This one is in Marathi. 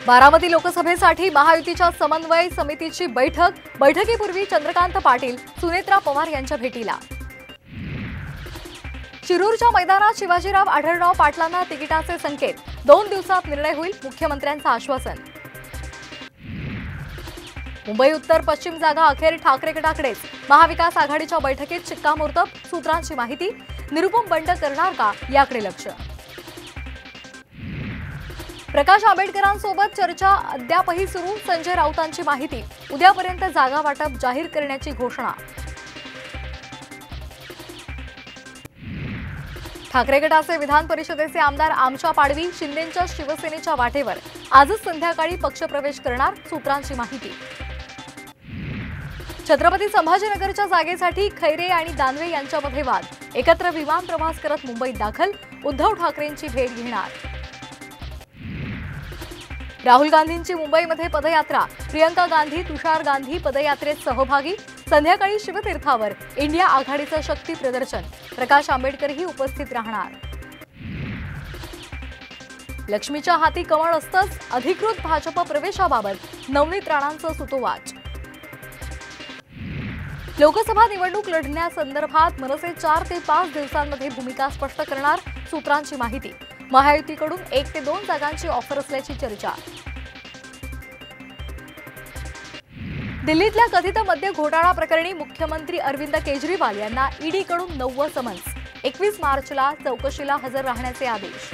बारामती लोकसभेसाठी महायुतीच्या समन्वय समितीची बैठकीपूर्वी चंद्रकांत पाटील सुनेत्रा पवार यांच्या भेटीला। शिरूरच्या मैदानात शिवाजीराव आढळराव पाटलांना तिकिटाचे संकेत, 2 दिवसात निर्णय होईल, मुख्यमंत्र्यांचं आश्वासन। मुंबई उत्तर पश्चिम जागा अखेर ठाकरे गटाकडेच, महाविकास आघाडीच्या बैठकीत शिक्कामोर्तब, सूत्रांची माहिती, निरुपम बंड करणार का याकडे लक्ष। प्रकाश आंबेडकरांसोबत चर्चा अद्यापही सुरू, संजय राऊतांची माहिती, उद्यापर्यंत जागा वाटप जाहीर करण्याची घोषणा। ठाकरे गटाचे विधान परिषदेचे आमदार आमच्या पाडवी शिंदेंच्या शिवसेनेच्या वाटेवर, आजच संध्याकाळी पक्षप्रवेश करणार, सूत्रांची माहिती। छत्रपती संभाजीनगरच्या जागेसाठी खैरे आणि दानवे यांच्यामध्ये वाद, एकत्र विमान प्रवास करत मुंबईत दाखल, उद्धव ठाकरेंची भेट घेणार। राहुल गांधींची मुंबईमध्ये पदयात्रा, प्रियंका गांधी तुषार गांधी पदयात्रेत सहभागी, संध्याकाळी शिवतीर्थावर इंडिया आघाडीचं शक्ती प्रदर्शन, प्रकाश आंबेडकरही उपस्थित राहणार। लक्ष्मीच्या हाती कमळ असतंच, अधिकृत भाजप प्रवेशाबाबत नवनीत राणांचं सुतोवाच। लोकसभा निवडणूक लढण्यासंदर्भात मनसे 4 ते 5 दिवसांमध्ये भूमिका स्पष्ट करणार, सूत्रांची माहिती, महायुतीकडून 1 ते 2 जागांची ऑफर असल्याची चर्चा। दिल्लीतल्या कथित मद्य घोटाळा प्रकरणी मुख्यमंत्री अरविंद केजरीवाल यांना ईडीकडून 9वं समन्स, 21 मार्चला चौकशीला हजर राहण्याचे आदेश।